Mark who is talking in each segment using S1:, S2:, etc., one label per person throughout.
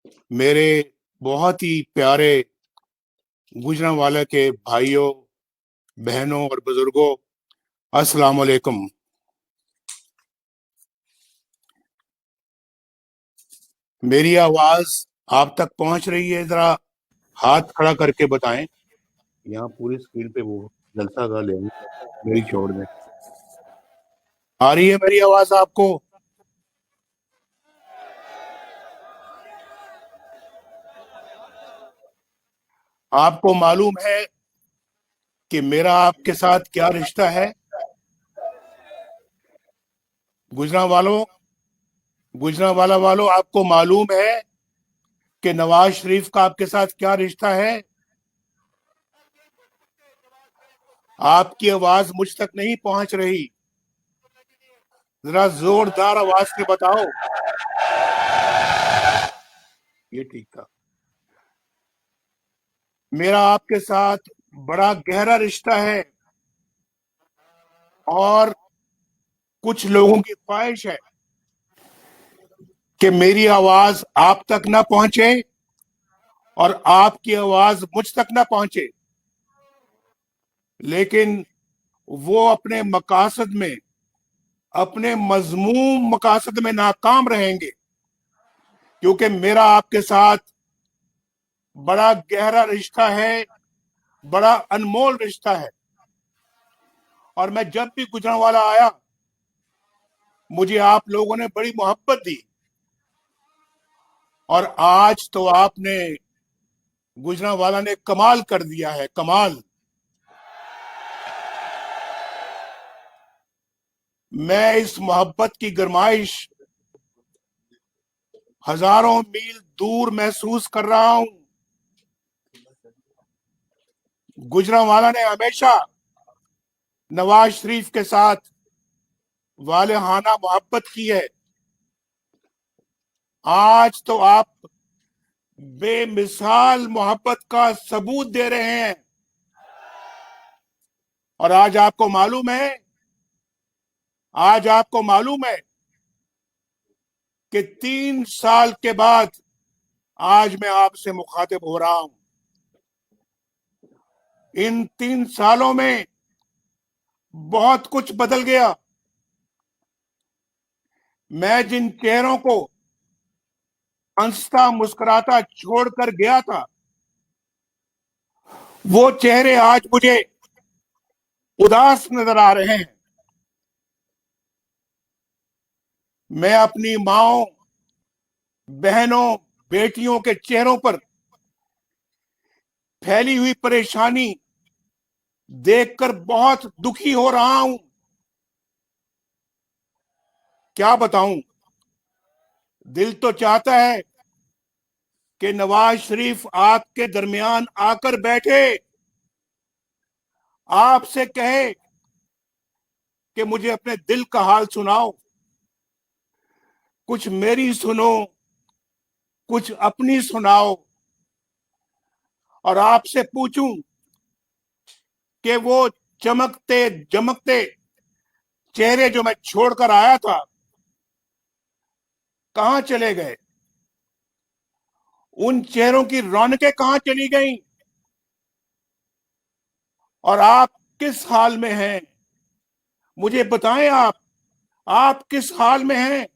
S1: मेरे बहुत ही प्यारे गुजरांवाला के भाइयों, बहनों और बुजुर्गों, अस्सलाम वालेकुम। मेरी आवाज आप तक पहुंच रही है? जरा हाथ खड़ा करके बताएं। यहाँ पूरी स्क्रीन पे वो जलसा गा ले मेरी छोड़ दें। आ रही है मेरी आवाज आपको? आपको मालूम है कि मेरा आपके साथ क्या रिश्ता है? गुजरांवालों, गुजरांवाला वालों, आपको मालूम है कि नवाज शरीफ का आपके साथ क्या रिश्ता है? आपकी आवाज मुझ तक नहीं पहुंच रही। जरा जोरदार आवाज से बताओ। ये ठीक था। मेरा आपके साथ बड़ा गहरा रिश्ता है और कुछ लोगों की ख्वाहिश है कि मेरी आवाज आप तक ना पहुंचे और आपकी आवाज मुझ तक ना पहुंचे, लेकिन वो अपने मकासद में, अपने मजमूम मकासद में नाकाम रहेंगे, क्योंकि मेरा आपके साथ बड़ा गहरा रिश्ता है, बड़ा अनमोल रिश्ता है। और मैं जब भी गुजरांवाला आया, मुझे आप लोगों ने बड़ी मोहब्बत दी, और आज तो आपने, गुजरांवाला ने कमाल कर दिया है, कमाल। मैं इस मोहब्बत की गरमाइश हजारों मील दूर महसूस कर रहा हूं। गुजरांवाला ने हमेशा नवाज शरीफ के साथ वालेहाना मोहब्बत की है। आज तो आप बेमिसाल मोहब्बत का सबूत दे रहे हैं। और आज आपको मालूम है, आज आपको मालूम है कि 3 साल के बाद आज मैं आपसे मुखातिब हो रहा हूं। इन 3 सालों में बहुत कुछ बदल गया। मैं जिन चेहरों को हंसता मुस्कुराता छोड़कर गया था, वो चेहरे आज मुझे उदास नजर आ रहे हैं। मैं अपनी माओ, बहनों, बेटियों के चेहरों पर फैली हुई परेशानी देखकर बहुत दुखी हो रहा हूं। क्या बताऊं, दिल तो चाहता है कि नवाज शरीफ आपके दरमियान आकर बैठे, आपसे कहे कि मुझे अपने दिल का हाल सुनाओ, कुछ मेरी सुनो, कुछ अपनी सुनाओ, और आपसे पूछूं कि वो चमकते चमकते चेहरे जो मैं छोड़कर आया था, कहां चले गए? उन चेहरों की रौनकें कहां चली गईं? और आप किस हाल में हैं? मुझे बताएं, आप किस हाल में हैं?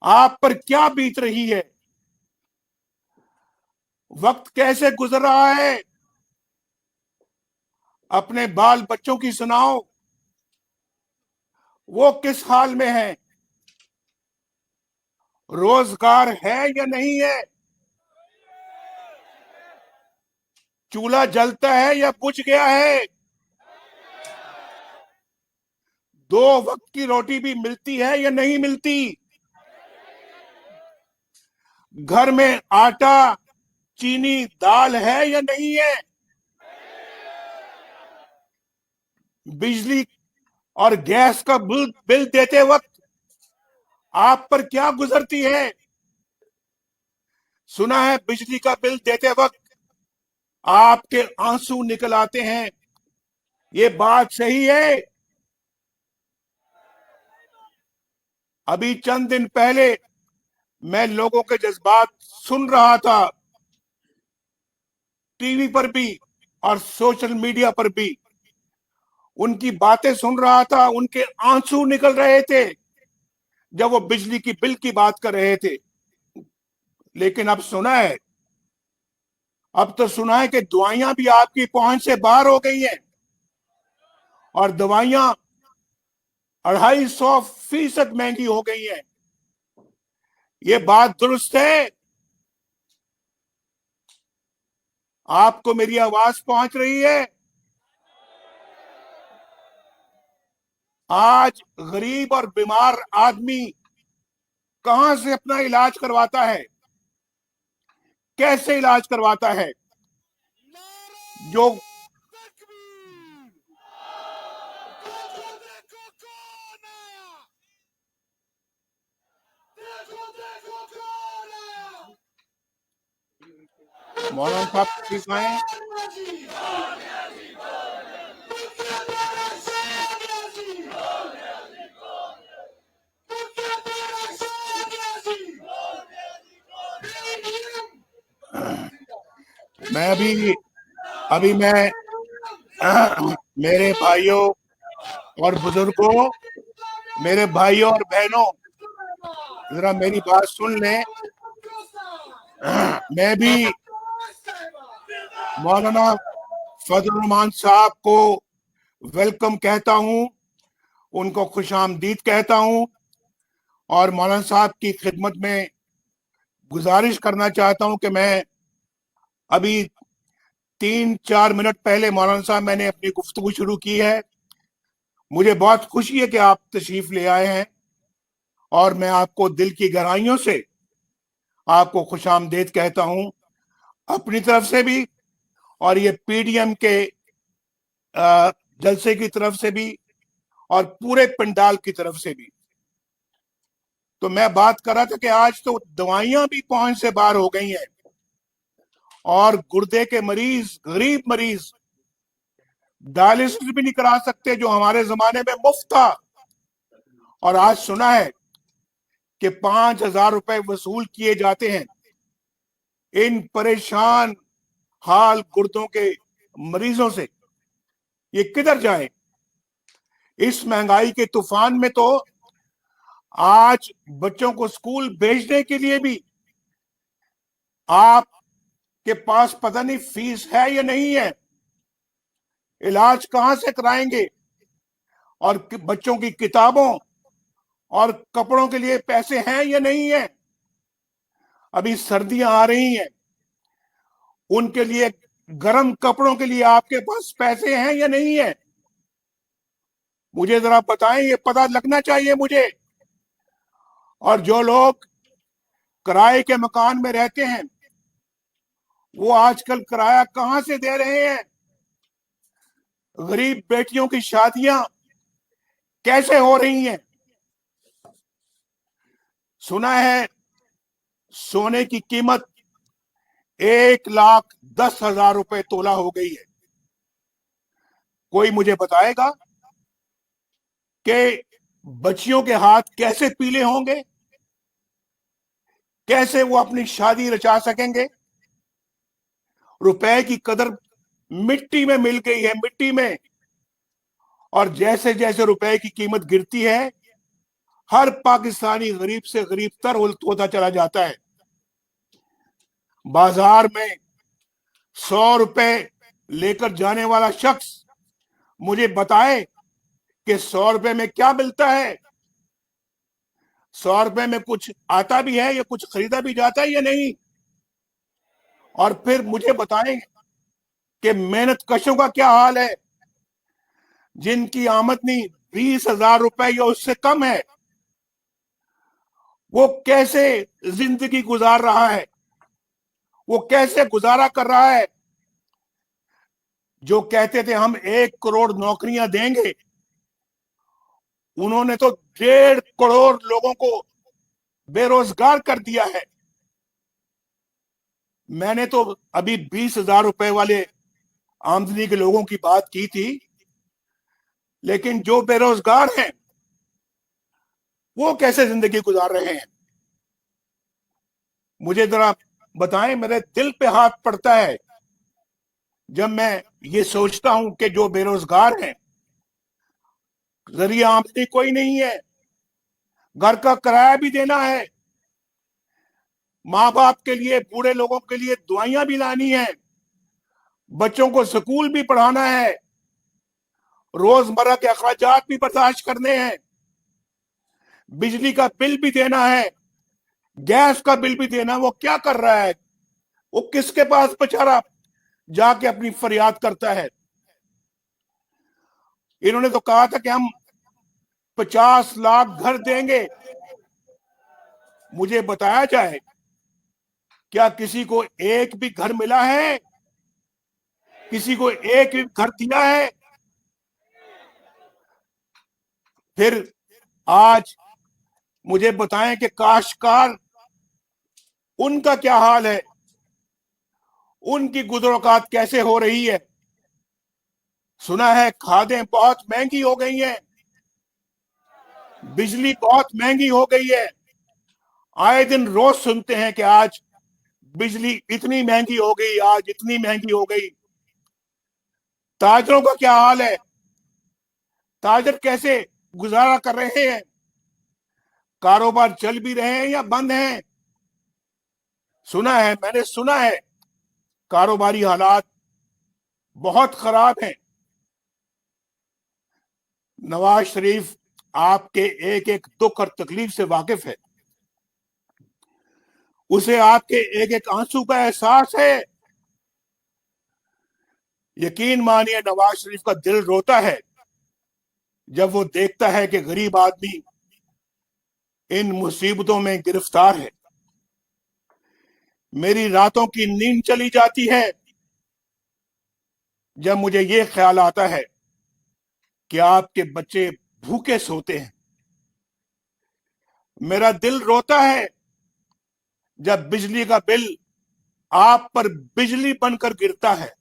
S1: आप पर क्या बीत रही है? वक्त कैसे गुजर रहा है? अपने बाल बच्चों की सुनाओ, वो किस हाल में है? रोजगार है या नहीं है? चूल्हा जलता है या बुझ गया है? 2 वक्त की रोटी भी मिलती है या नहीं मिलती? घर में आटा, चीनी, दाल है या नहीं है? बिजली और गैस का बिल बिल देते वक्त आप पर क्या गुजरती है? सुना है बिजली का बिल देते वक्त आपके आंसू निकल आते हैं। ये बात सही है? अभी चंद दिन पहले मैं लोगों के जज्बात सुन रहा था, टीवी पर भी और सोशल मीडिया पर भी उनकी बातें सुन रहा था, उनके आंसू निकल रहे थे जब वो बिजली की बिल की बात कर रहे थे। लेकिन अब तो सुना है कि दवाइयां भी आपकी पहुंच से बाहर हो गई हैं, और दवाइयां 250% महंगी हो गई हैं। ये बात दुरुस्त है? आपको मेरी आवाज पहुंच रही है? आज गरीब और बीमार आदमी कहां से अपना इलाज करवाता है, कैसे इलाज करवाता है? जो मौलाना साहब ठीक आए? मैं अभी मैं मेरे भाइयों और बुजुर्गों, मेरे भाइयों और बहनों, जरा मेरी बात सुन लें। मैं भी मौलाना फजल रहमान साहब को वेलकम कहता हूं, उनको खुशामदीद कहता हूं, और मौलाना साहब की खिदमत में गुजारिश करना चाहता हूं कि मैं अभी 3-4 मिनट पहले मौलाना साहब मैंने अपनी गुफ्तगू शुरू की है। मुझे बहुत खुशी है कि आप तशरीफ ले आए हैं, और मैं आपको दिल की गहराइयों से आपको खुशामदीद कहता हूं, अपनी तरफ से भी और ये पीडीएम के जलसे की तरफ से भी और पूरे पंडाल की तरफ से भी। तो मैं बात कर रहा था कि आज तो दवाइयां भी पहुंच से बाहर हो गई हैं, और गुर्दे के मरीज, गरीब मरीज डायलिसिस भी नहीं करा सकते, जो हमारे जमाने में मुफ्त था। और आज सुना है कि 5,000 रुपए वसूल किए जाते हैं इन परेशान हाल गुर्दों के मरीजों से। ये किधर जाए? इस महंगाई के तूफान में तो आज बच्चों को स्कूल भेजने के लिए भी आपके पास पता नहीं फीस है या नहीं है, इलाज कहां से कराएंगे, और बच्चों की किताबों और कपड़ों के लिए पैसे हैं या नहीं है। अभी सर्दियां आ रही हैं, उनके लिए गर्म कपड़ों के लिए आपके पास पैसे हैं या नहीं है? मुझे जरा बताएं, ये पता लगना चाहिए मुझे। और जो लोग किराए के मकान में रहते हैं, वो आजकल किराया कहां से दे रहे हैं? गरीब बेटियों की शादियां कैसे हो रही हैं? सुना है सोने की कीमत 1,10,000 रुपए तोला हो गई है। कोई मुझे बताएगा कि बच्चियों के हाथ कैसे पीले होंगे, कैसे वो अपनी शादी रचा सकेंगे? रुपए की कदर मिट्टी में मिल गई है, मिट्टी में। और जैसे जैसे रुपए की कीमत गिरती है, हर पाकिस्तानी गरीब से गरीब तर होता चला जाता है। बाजार में 100 रुपए लेकर जाने वाला शख्स मुझे बताए कि 100 रुपए में क्या मिलता है, 100 रुपए में कुछ आता भी है या कुछ खरीदा भी जाता है या नहीं। और फिर मुझे बताएं कि मेहनत कशों का क्या हाल है, जिनकी आमदनी 20,000 रुपए या उससे कम है, वो कैसे जिंदगी गुजार रहा है, वो कैसे गुजारा कर रहा है। जो कहते थे हम 1 करोड़ नौकरियां देंगे, उन्होंने तो 1.5 करोड़ लोगों को बेरोजगार कर दिया है। मैंने तो अभी 20,000 रुपए वाले आमदनी के लोगों की बात की थी, लेकिन जो बेरोजगार हैं वो कैसे जिंदगी गुजार रहे हैं? मुझे जरा बताएं, मेरे दिल पे हाथ पड़ता है जब मैं ये सोचता हूं कि जो बेरोजगार हैं, जरिया आमदनी कोई नहीं है, घर का किराया भी देना है, माँ बाप के लिए, बूढ़े लोगों के लिए दवाइयां भी लानी है, बच्चों को स्कूल भी पढ़ाना है, रोजमर्रा के अखराजात भी बर्दाश्त करने हैं, बिजली का बिल भी देना है, गैस का बिल भी देना है। वो क्या कर रहा है? वो किसके पास बेचारा जाके अपनी फरियाद करता है? इन्होंने तो कहा था कि हम 50 लाख घर देंगे। मुझे बताया जाए, क्या किसी को एक भी घर मिला है? किसी को एक भी घर दिया है? फिर आज मुझे बताएं कि काश्तकार, उनका क्या हाल है? उनकी गुजरोकात कैसे हो रही है? सुना है खादें बहुत महंगी हो गई हैं, बिजली बहुत महंगी हो गई है। आए दिन रोज सुनते हैं कि आज बिजली इतनी महंगी हो गई, आज इतनी महंगी हो गई। ताजरों का क्या हाल है? ताजर कैसे गुजारा कर रहे हैं? कारोबार चल भी रहे हैं या बंद हैं? मैंने सुना है कारोबारी हालात बहुत खराब हैं। नवाज शरीफ आपके एक एक दुख और तकलीफ से वाकिफ है, उसे आपके एक एक आंसू का एहसास है। यकीन मानिए, नवाज शरीफ का दिल रोता है जब वो देखता है कि गरीब आदमी इन मुसीबतों में गिरफ्तार है। मेरी रातों की नींद चली जाती है जब मुझे ये ख्याल आता है कि आपके बच्चे भूखे सोते हैं। मेरा दिल रोता है जब बिजली का बिल आप पर बिजली बनकर गिरता है।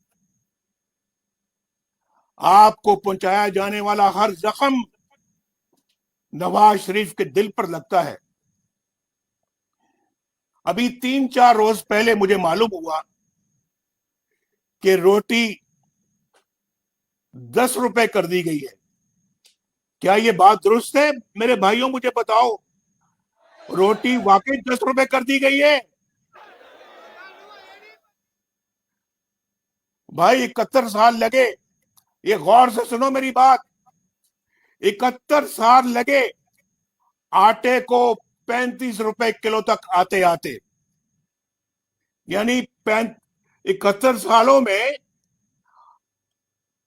S1: आपको पहुंचाया जाने वाला हर जख्म नवाज शरीफ के दिल पर लगता है। अभी 3-4 रोज पहले मुझे मालूम हुआ कि रोटी 10 रुपए कर दी गई है। क्या ये बात दुरुस्त है? मेरे भाइयों, मुझे बताओ, रोटी वाकई 10 रुपए कर दी गई है? भाई 71 साल लगे, ये गौर से सुनो मेरी बात, 71 साल लगे आटे को 35 रुपए किलो तक आते आते। यानी 71 सालों में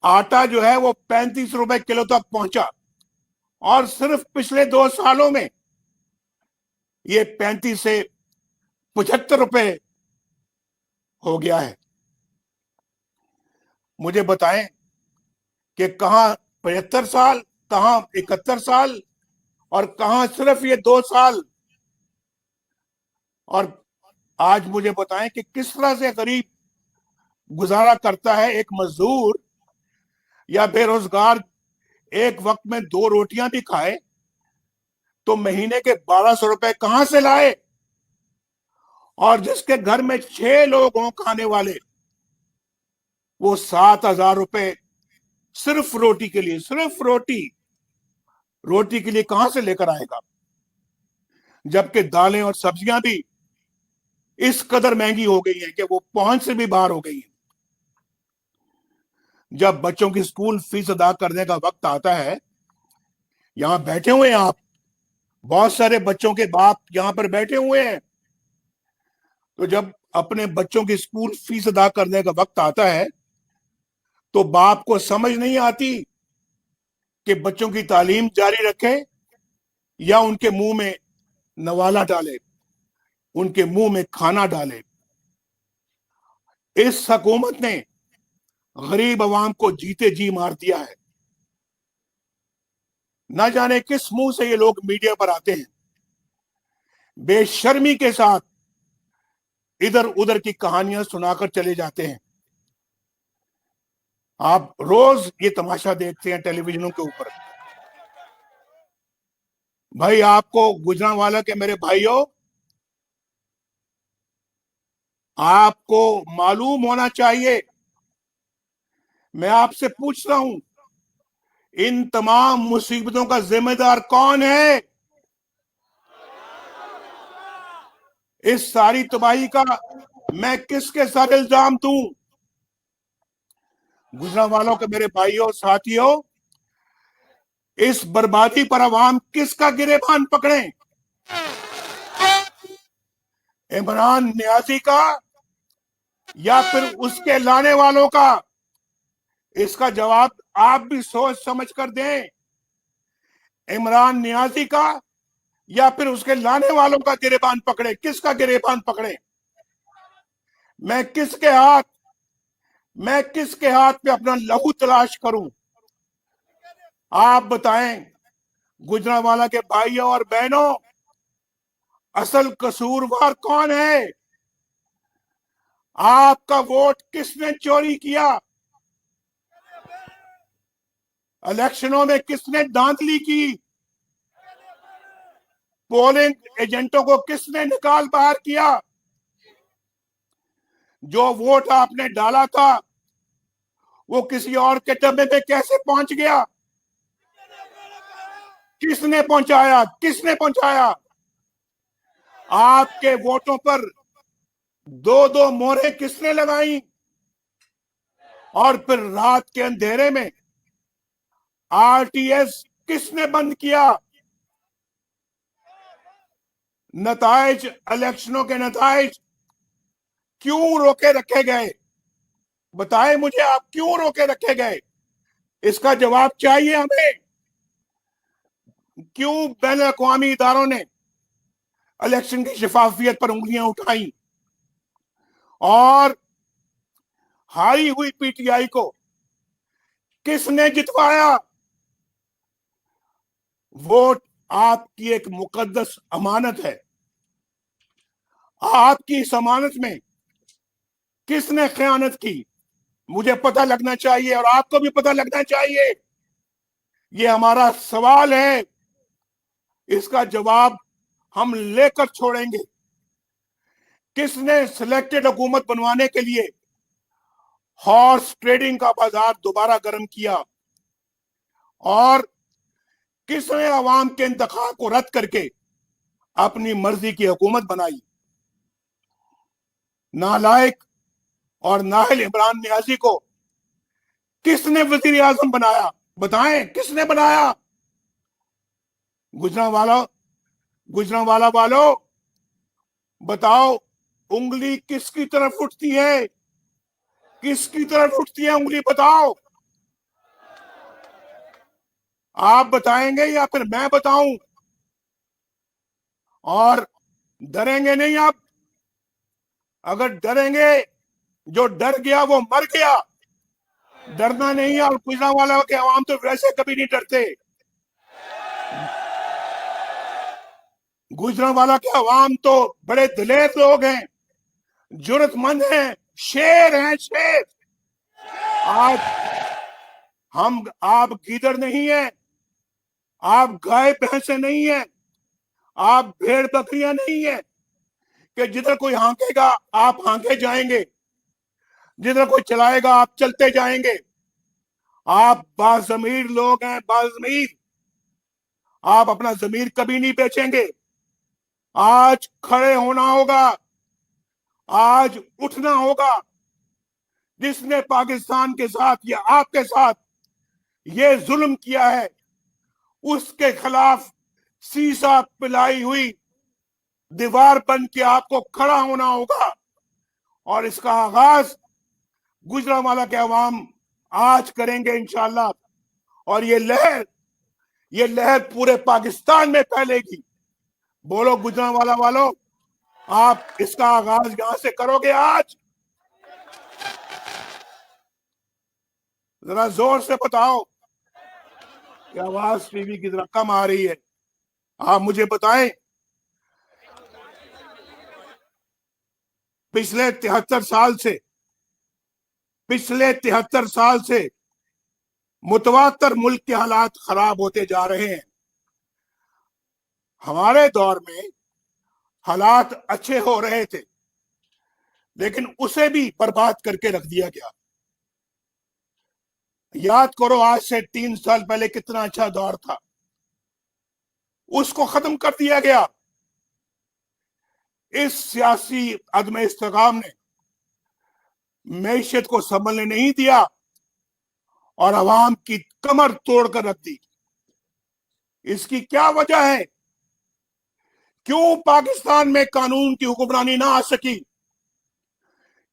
S1: आटा जो है वो 35 रुपए किलो तक पहुंचा, और सिर्फ पिछले 2 सालों में ये 35 से 75 रुपए हो गया है। मुझे बताएं कि कहां 75 साल, कहां 71 साल, और कहां सिर्फ ये 2 साल। और आज मुझे बताएं कि किस तरह से गरीब गुजारा करता है। एक मजदूर या बेरोजगार एक वक्त में 2 रोटियां भी खाए तो महीने के 1200 रुपए कहां से लाए? और जिसके घर में 6 लोग हों खाने वाले, वो 7,000 रुपए सिर्फ रोटी के लिए, सिर्फ रोटी के लिए कहां से लेकर आएगा? जबकि दालें और सब्जियां भी इस कदर महंगी हो गई हैं कि वो पहुंच से भी बाहर हो गई हैं। जब बच्चों की स्कूल फीस अदा करने का वक्त आता है, यहां बैठे हुए हैं आप, बहुत सारे बच्चों के बाप यहां पर बैठे हुए हैं, तो जब अपने बच्चों की स्कूल फीस अदा करने का वक्त आता है तो बाप को समझ नहीं आती कि बच्चों की तालीम जारी रखे या उनके मुंह में नवाला डाले, उनके मुंह में खाना डाले। इस हुकूमत ने गरीब अवाम को जीते जी मार दिया है। न जाने किस मुंह से ये लोग मीडिया पर आते हैं, बेशर्मी के साथ इधर उधर की कहानियां सुनाकर चले जाते हैं। आप रोज ये तमाशा देखते हैं टेलीविजनों के ऊपर। भाई, आपको गुजरांवाला के मेरे भाइयों, आपको मालूम होना चाहिए, मैं आपसे पूछ रहा हूं, इन तमाम मुसीबतों का जिम्मेदार कौन है? इस सारी तबाही का मैं किसके साथ इल्जाम दूं? गुजरांवालों के मेरे भाइयों साथियों, इस बर्बादी पर अवाम किसका गिरेबान पकड़े? इमरान नियाजी का या फिर उसके लाने वालों का? इसका जवाब आप भी सोच समझ कर दें। इमरान नियाजी का या फिर उसके लाने वालों का गिरेबान पकड़े? किसका गिरेबान पकड़े? मैं किसके हाथ पे अपना लहू तलाश करूं? आप बताएं, गुजरांवाला के भाइयों और बहनों, असल कसूरवार कौन है? आपका वोट किसने चोरी किया? इलेक्शनों में किसने धांधली की? पोलिंग एजेंटों को किसने निकाल बाहर किया? जो वोट आपने डाला था वो किसी और के डब्बे में कैसे पहुंच गया? किसने पहुंचाया? किसने पहुंचाया? आपके वोटों पर दो दो मोहरें किसने लगाई? और फिर रात के अंधेरे में आरटीएस किसने बंद किया? नताइज, इलेक्शनों के नताइज क्यों रोके रखे गए? बताएं मुझे, आप क्यों रोके रखे गए? इसका जवाब चाहिए हमें। क्यों बैन अवी इदारों ने इलेक्शन की शफाफियत पर उंगलियां उठाई और हारी हुई पीटीआई को किसने जितवाया? वोट आपकी एक मुकद्दस अमानत है। आपकी इस अमानत में किसने खयानत की? मुझे पता लगना चाहिए और आपको भी पता लगना चाहिए। ये हमारा सवाल है, इसका जवाब हम लेकर छोड़ेंगे। किसने सिलेक्टेड हुकूमत बनवाने के लिए हॉर्स ट्रेडिंग का बाजार दोबारा गर्म किया? और किसने अवाम के इंतखाब को रद्द करके अपनी मर्जी की हुकूमत बनाई? नालायक और नाहल इमरान नियाजी को किसने वजीर आजम बनाया? बताएं, किसने बनाया? गुजरांवाला गुजरांवाला वालों, बताओ, उंगली किसकी तरफ उठती है? किसकी तरफ उठती है उंगली? बताओ। आप बताएंगे या फिर मैं बताऊं? और डरेंगे नहीं आप? अगर डरेंगे, जो डर गया वो मर गया। डरना नहीं है। और गुजरांवाला के अवाम तो वैसे कभी नहीं डरते। गुजरांवाला के अवाम तो बड़े दिलेर लोग हैं, जुर्रतमंद हैं, शेर हैं, शेर। आज आप गीदड़ नहीं है, आप गाय भैंसे नहीं है, आप भेड़ बकरियां नहीं है कि जिधर कोई हांकेगा आप हांके जाएंगे, जिधर कोई चलाएगा आप चलते जाएंगे। आप बाज़मीर लोग हैं, बाज़मीर। आप अपना जमीर कभी नहीं बेचेंगे। आज खड़े होना होगा, आज उठना होगा। जिसने पाकिस्तान के साथ या आपके साथ ये जुल्म किया है उसके खिलाफ सीसा पिलाई हुई दीवार बन के आपको खड़ा होना होगा। और इसका आगाज गुजरांवाला के अवाम आज करेंगे इंशाल्लाह। और ये लहर पूरे पाकिस्तान में फैलेगी। बोलो गुजरांवाला वालों, आप इसका आगाज यहां से करोगे आज? जरा जोर से बताओ कि आवाज टीवी की जरा कम आ रही है। आप मुझे बताएं, पिछले 73 साल से मुतवातर मुल्क के हालात खराब होते जा रहे हैं। हमारे दौर में हालात अच्छे हो रहे थे। लेकिन उसे भी बर्बाद करके रख दिया गया। याद करो आज से 3 साल पहले कितना अच्छा दौर था, उसको खत्म कर दिया गया। इस सियासी अदम इस्तेकाम ने मैशियत को संभलने नहीं दिया और अवाम की कमर तोड़कर रख दी। इसकी क्या वजह है? क्यों पाकिस्तान में कानून की हुक्मरानी ना आ सकी?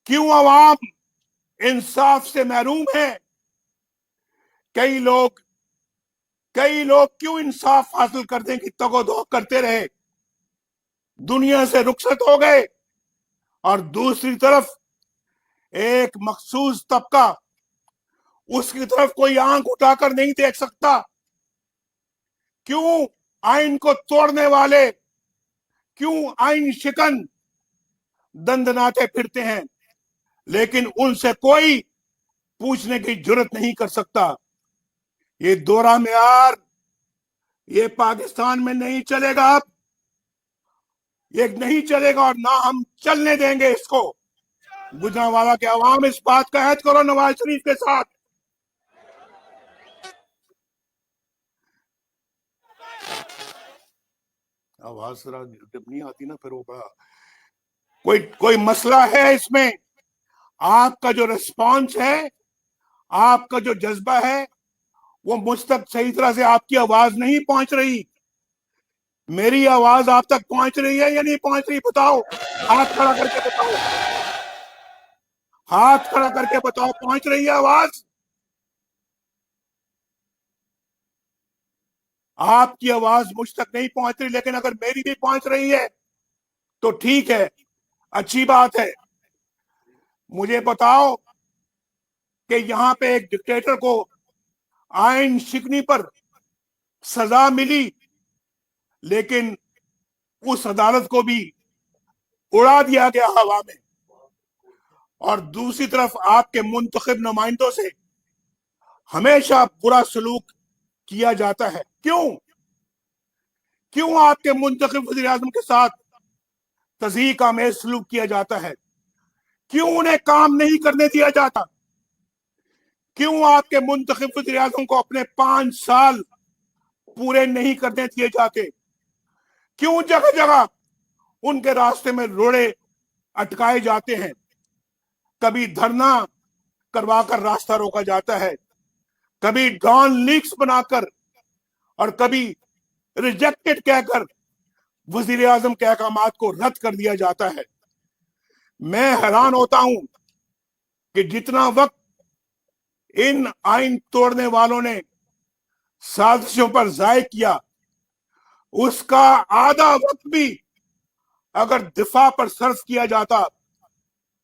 S1: क्यों अवाम इंसाफ से महरूम है? कई लोग क्यों इंसाफ हासिल करने की तगोदो करते रहे, दुनिया से रुखसत हो गए, और दूसरी तरफ एक मखसूस तबका उसकी तरफ कोई आंख उठाकर नहीं देख सकता? क्यों आइन को तोड़ने वाले, क्यों आइन शिकन दंदनाते फिरते हैं, लेकिन उनसे कोई पूछने की जुर्रत नहीं कर सकता? ये दोहरा मेयार ये पाकिस्तान में नहीं चलेगा। अब ये नहीं चलेगा और ना हम चलने देंगे इसको। गुजरांवाला के अवाम इस बात का अहद करो नवाज शरीफ के साथ। आवाज जब नहीं आती ना फिर वो कोई मसला है इसमें। आपका जो रिस्पॉन्स है, आपका जो जज्बा है, वो मुझ तक सही तरह से आपकी आवाज नहीं पहुंच रही। मेरी आवाज आप तक पहुंच रही है या नहीं पहुंच रही? बताओ, हाथ खड़ा करके बताओ, हाथ खड़ा करके बताओ, पहुंच रही है आवाज? आपकी आवाज मुझ तक नहीं पहुंच रही, लेकिन अगर मेरी भी पहुंच रही है तो ठीक है, अच्छी बात है। मुझे बताओ कि यहां पे एक डिक्टेटर को आइन शिकनी पर सजा मिली, लेकिन उस अदालत को भी उड़ा दिया गया हवा में, और दूसरी तरफ आपके मुंतखब नुमाइंदों से हमेशा बुरा सलूक किया जाता है। क्यों आपके मुंतखब वज़ीर आज़म के साथ तज़हीक आमेज़ सलूक किया जाता है? क्यों उन्हें काम नहीं करने दिया जाता? क्यों आपके मुंतखब वज़ीर आज़म को अपने 5 साल पूरे नहीं करने दिए जाते? क्यों जगह जगह उनके रास्ते में रोड़े अटकाए जाते हैं? कभी धरना करवाकर रास्ता रोका जाता है, कभी डॉन लीक्स बनाकर, और कभी रिजेक्टेड कहकर वजीर आजम के अहकामात को रद्द कर दिया जाता है। मैं हैरान होता हूं कि जितना वक्त इन आइन तोड़ने वालों ने साजिशों पर जाय किया, उसका आधा वक्त भी अगर दिफा पर सर्फ किया जाता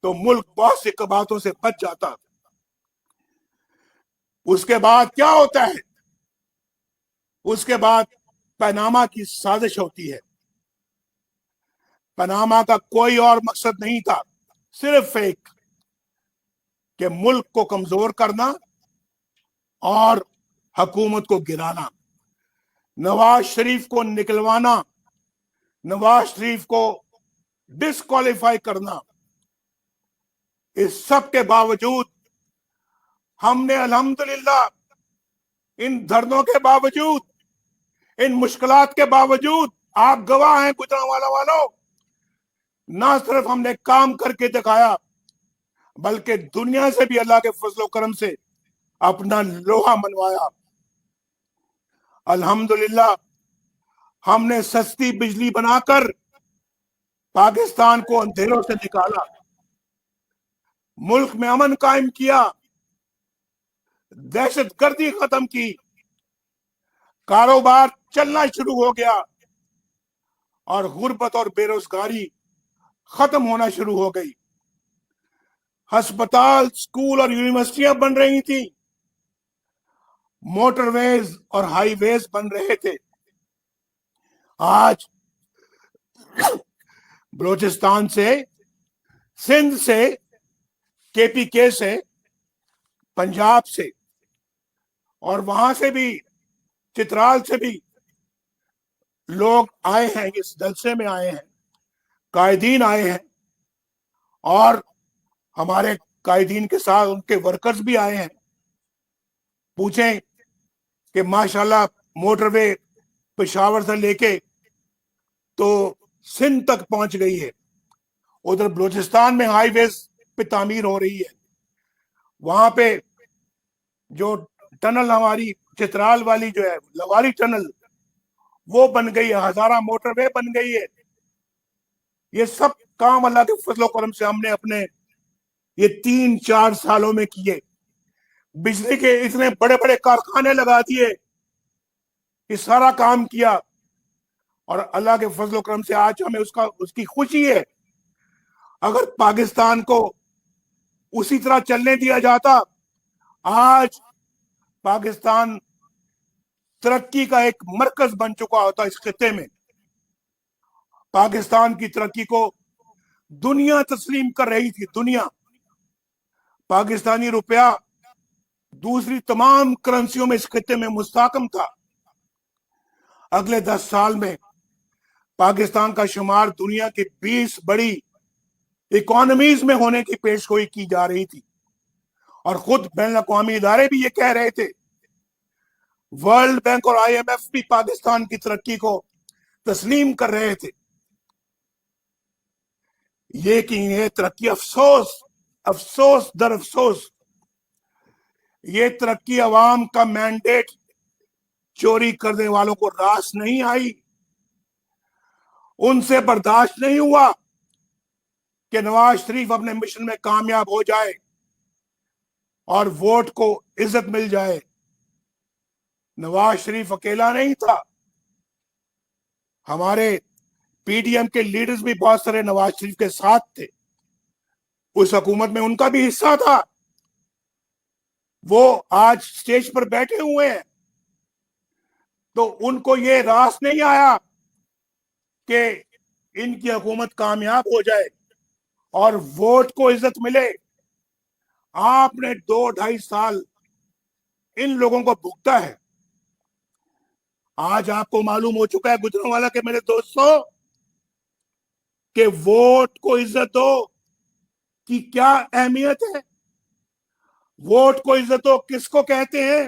S1: तो मुल्क बहुत सी कबातों से बच जाता। उसके बाद क्या होता है? उसके बाद पनामा की साजिश होती है। पनामा का कोई और मकसद नहीं था, सिर्फ एक कि मुल्क को कमजोर करना और हुकूमत को गिराना, नवाज शरीफ को निकलवाना, नवाज शरीफ को डिस्क्वालीफाई करना। इस सब के बावजूद हमने अल्हम्दुलिल्लाह इन धरनों के बावजूद, इन मुश्किलात के बावजूद, आप गवाह हैं गुजरांवाला वालों, ना सिर्फ हमने काम करके दिखाया, बल्कि दुनिया से भी अल्लाह के फजल करम से अपना लोहा मनवाया। अल्हम्दुलिल्लाह हमने सस्ती बिजली बनाकर पाकिस्तान को अंधेरों से निकाला, मुल्क में अमन कायम किया, दहशतगर्दी खत्म की, कारोबार चलना शुरू हो गया, और गुर्बत और बेरोजगारी खत्म होना शुरू हो गई। अस्पताल, स्कूल और यूनिवर्सिटियां बन रही थी, मोटरवेज और हाईवेज बन रहे थे। आज बलोचिस्तान से, सिंध से, केपीके से, पंजाब से, और वहां से भी, चित्राल से भी लोग आए हैं, इस जलसे में आए हैं, कायदीन आए हैं, اور ہمارے قائدین کے ساتھ ان کے ورکرز بھی آئے ہیں. پوچھیں کہ ماشاءاللہ موٹر وے پشاور سے لے کے تو سندھ تک پہنچ گئی ہے. ادھر بلوچستان میں ہائی ویز پہ تعمیر ہو رہی ہے. وہاں پہ جو ٹنل ہماری چترال والی جو ہے لواری ٹنل وہ بن گئی ہے. ہزارہ موٹر وے بن گئی ہے. یہ سب کام اللہ کے فضل و کرم سے ہم نے اپنے یہ 3-4 سالوں میں کیے. بجلی کے اتنے بڑے بڑے کارخانے لگا دیے. یہ سارا کام کیا اور اللہ کے فضل و کرم سے آج ہمیں اس کی خوشی ہے. اگر پاکستان کو اسی طرح چلنے دیا جاتا, آج پاکستان ترقی کا ایک مرکز بن چکا ہوتا اس خطے میں. پاکستان کی ترقی کو دنیا تسلیم کر رہی تھی. دنیا پاکستانی روپیہ دوسری تمام کرنسیوں میں اس خطے میں مستحکم تھا. اگلے 10 سال میں پاکستان کا شمار دنیا کی 20 بڑی اکانومیز میں ہونے کی پیش گوئی کی جا رہی تھی. اور خود بین الاقوامی ادارے بھی یہ کہہ رہے تھے. ورلڈ بینک اور IMF بھی پاکستان کی ترقی کو تسلیم کر رہے تھے. یہ کہ یہ ترقی افسوس در افسوس یہ ترقی عوام کا مینڈیٹ چوری کرنے والوں کو راس نہیں آئی. ان سے برداشت نہیں ہوا کہ نواز شریف اپنے مشن میں کامیاب ہو جائے اور ووٹ کو عزت مل جائے. نواز شریف اکیلا نہیں تھا. ہمارے PDM کے لیڈرز بھی بہت سارے نواز شریف کے ساتھ تھے. اس حکومت میں ان کا بھی حصہ تھا. وہ آج سٹیج پر بیٹھے ہوئے ہیں تو ان کو یہ راس نہیں آیا کہ ان کی حکومت کامیاب ہو جائے اور ووٹ کو عزت ملے. آپ نے 2-2.5 سال ان لوگوں کو بھگتا ہے. آج آپ کو معلوم ہو چکا ہے گجرانوالہ کے میرے دوستوں کہ ووٹ کو عزت دو کی کیا اہمیت ہے. ووٹ کو عزت دو کس کو کہتے ہیں.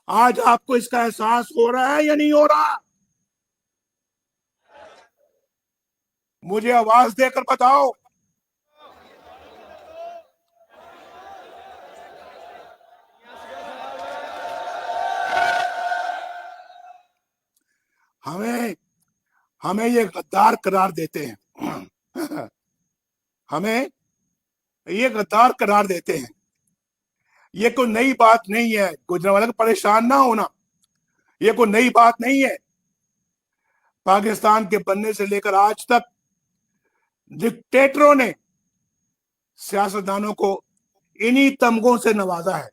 S1: آج آپ کو اس کا احساس ہو رہا ہے یا نہیں ہو رہا؟ مجھے آواز دے کر بتاؤ. ہمیں یہ غدار قرار دیتے ہیں. ہمیں یہ غدار قرار دیتے ہیں. یہ کوئی نئی بات نہیں ہے. گجرانوالہ کو پریشان نہ ہونا. یہ کوئی نئی بات نہیں ہے. پاکستان کے بننے سے لے کر آج تک ڈکٹیٹروں نے سیاستدانوں کو انہی تمغوں سے نوازا ہے.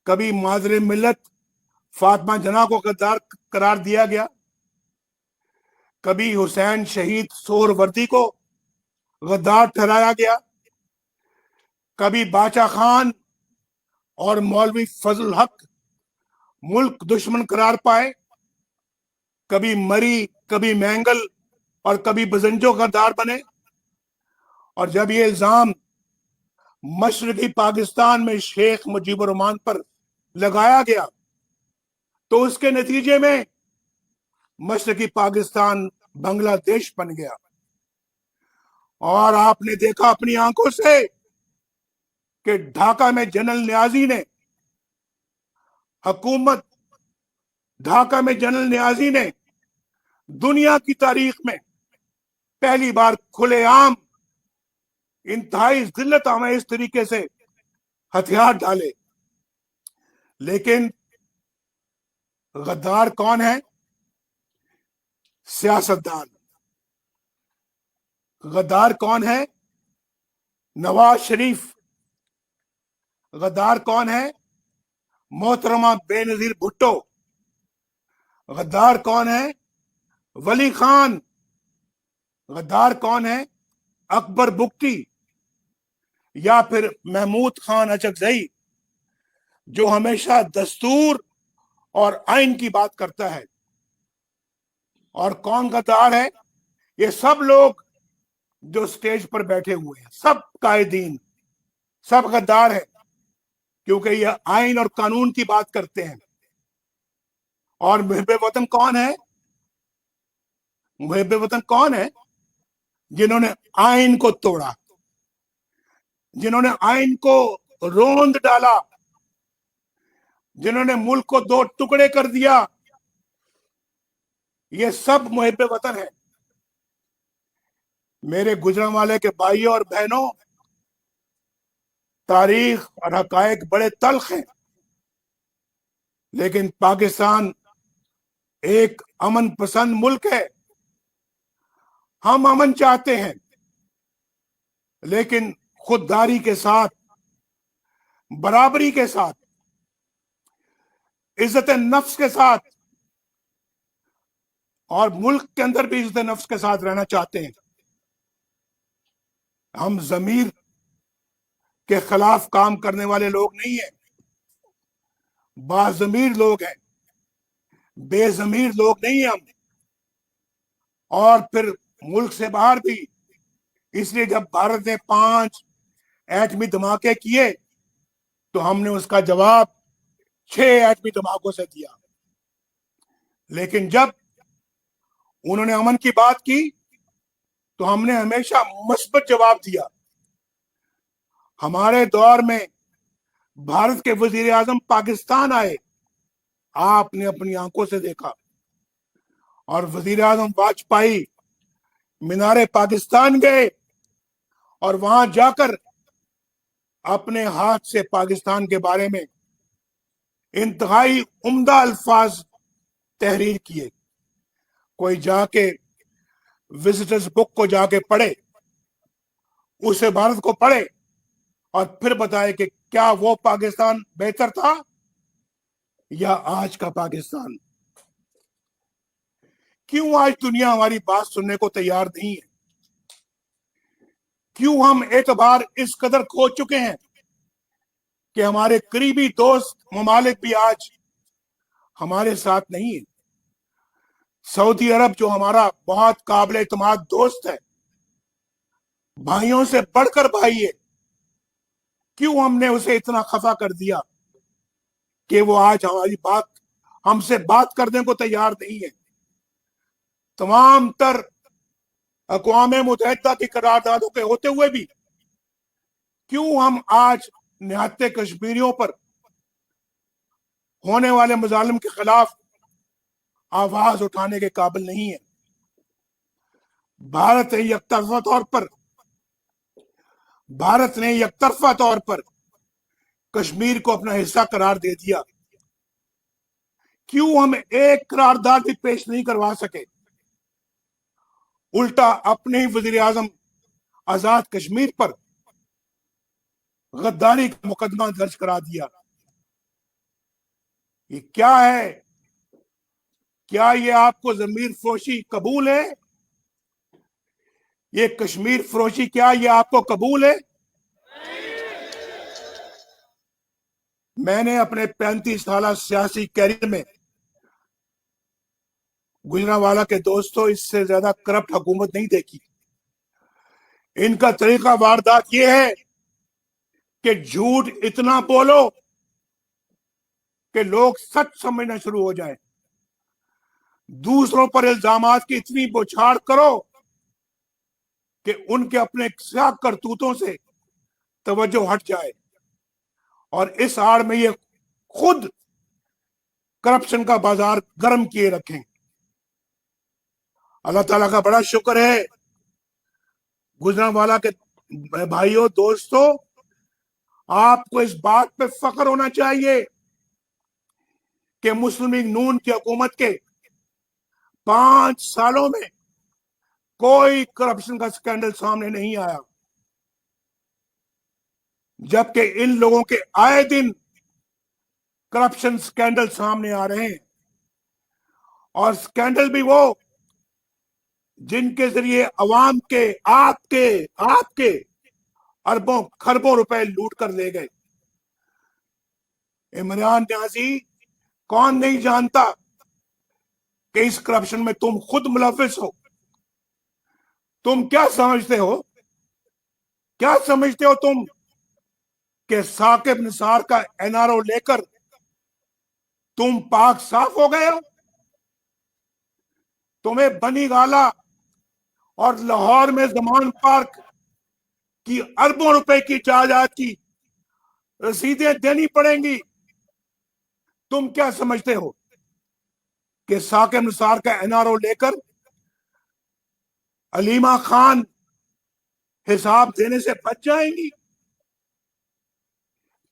S1: کبھی مادر ملت فاطمہ جناح کو غدار قرار دیا گیا. کبھی حسین شہید سہروردی کو غدار ٹھہرایا گیا. کبھی باچا خان اور مولوی فضل الحق ملک دشمن قرار پائے. کبھی مری, کبھی مینگل اور کبھی بزنجو غدار بنے. اور جب یہ الزام مشرقی پاکستان میں شیخ مجیب الرحمان پر لگایا گیا تو اس کے نتیجے میں مشرقی پاکستان بنگلہ دیش بن گیا. اور آپ نے دیکھا اپنی آنکھوں سے کہ ڈھاکہ میں جنرل نیازی نے ڈھاکہ میں جنرل نیازی نے دنیا کی تاریخ میں پہلی بار کھلے عام انتہائی ذلت آمیز طریقے سے ہتھیار ڈالے. لیکن غدار کون ہے؟ سیاستدان. غدار کون ہے؟ نواز شریف. غدار کون ہے؟ محترمہ بے نظیر بھٹو. غدار کون ہے؟ ولی خان. غدار کون ہے؟ اکبر بگٹی یا پھر محمود خان اچکزئی جو ہمیشہ دستور اور آئین کی بات کرتا ہے. اور کون غدار ہے؟ یہ سب لوگ جو स्टेज पर बैठे हुए हैं, सब कायदीन, सब गद्दार हैं, क्योंकि ये आइन और कानून की बात करते हैं। और मुहिब्बे वतन कौन है? मुहिब्बे वतन कौन है? जिन्होंने आइन को तोड़ा, जिन्होंने आइन को रोंद डाला, जिन्होंने मुल्क को दो टुकड़े कर दिया, ये सब मुहिब्बे वतन है। मेरे गुजरांवाले के भाइयों और बहनों, तारीख और हकायक बड़े तल्ख हैं, लेकिन पाकिस्तान एक अमन पसंद मुल्क है। हम अमन चाहते हैं, लेकिन खुददारी के साथ, बराबरी के साथ, इज्जत नफ्स के साथ, और मुल्क के अंदर भी इज्जत नफ्स के साथ रहना चाहते हैं। हम जमीर के खिलाफ काम करने वाले लोग नहीं हैं, बाजमीर लोग हैं, बेजमीर लोग नहीं हैं हम। और फिर मुल्क से बाहर भी, इसलिए जब भारत ने 5 एटमी धमाके किए तो हमने उसका जवाब 6 एटमी धमाकों से दिया। लेकिन जब उन्होंने अमन की बात की तो हमने हमेशा मुस्बत जवाब दिया। हमारे दौर में भारत के वजीर आजम पाकिस्तान आए, आपने अपनी आंखों से देखा, और वजीर आजम वाजपेयी मीनारे पाकिस्तान गए और वहां जाकर अपने हाथ से पाकिस्तान के बारे में इंतहाई उम्दा अल्फाज तहरीर किए। कोई जाके विजिटर्स बुक को जाके पढ़े, उसे भारत को पढ़े और फिर बताए कि क्या वो पाकिस्तान बेहतर था या आज का पाकिस्तान। क्यों आज दुनिया हमारी बात सुनने को तैयार नहीं है? क्यों हम एतबार इस कदर खो चुके हैं कि हमारे करीबी दोस्त ममालिक भी आज हमारे साथ नहीं है? सऊदी अरब, जो हमारा बहुत काबिल एतमाद दोस्त है, भाइयों से बढ़कर भाई है, क्यों हमने उसे इतना खफा कर दिया कि वो आज हमारी बात, हमसे बात करने को तैयार नहीं है? तमाम तर अक़वाम मुत्तहिदा की करारदादों के होते हुए भी क्यों हम आज निहत्ते कश्मीरियों पर होने वाले मजालिम के खिलाफ आवाज उठाने के काबिल नहीं है? भारत ने यकतरफा तौर पर कश्मीर को अपना हिस्सा करार दे दिया। क्यों हम एक करारदाद भी पेश नहीं करवा सके? उल्टा अपने ही वजीर आजम आजाद कश्मीर पर गद्दारी का मुकदमा दर्ज करा दिया। ये क्या है? क्या ये आपको जमीर फरोशी कबूल है? ये कश्मीर फरोशी क्या ये आपको कबूल है? मैंने अपने 35 साल सियासी कैरियर में, गुजरांवाला के दोस्तों, इससे ज्यादा करप्ट हुकूमत नहीं देखी। इनका तरीका वारदात ये है कि झूठ इतना बोलो कि लोग सच समझना शुरू हो जाए, दूसरों पर इल्जामात की इतनी बौछार करो कि उनके अपने क्या करतूतों से तवज्जो हट जाए, और इस आड़ में ये खुद करप्शन का बाजार गर्म किए रखें। अल्लाह ताला का बड़ा शुक्र है, गुजरांवाला के भाइयों दोस्तों, आपको इस बात पे फख्र होना चाहिए कि मुस्लिम लीग नून की हुकूमत के 5 सालों में कोई करप्शन का स्कैंडल सामने नहीं आया, जबकि इन लोगों के आए दिन करप्शन स्कैंडल सामने आ रहे हैं, और स्कैंडल भी वो जिनके जरिए अवाम के, आपके अरबों खरबों रुपए लूट कर ले गए। इमरान न्याजी, कौन नहीं जानता कि इस करप्शन में तुम खुद मुलविस हो? तुम क्या समझते हो, क्या समझते हो तुम कि साकिब निसार का एनआरओ लेकर तुम पाक साफ हो गए हो? तुम्हें बनी गाला और लाहौर में जमान पार्क की अरबों रुपए की जायदाद की रसीदें देनी पड़ेंगी। तुम क्या समझते हो कि साकिब निसार का एनआरओ लेकर अलीमा खान हिसाब देने से बच जाएंगी?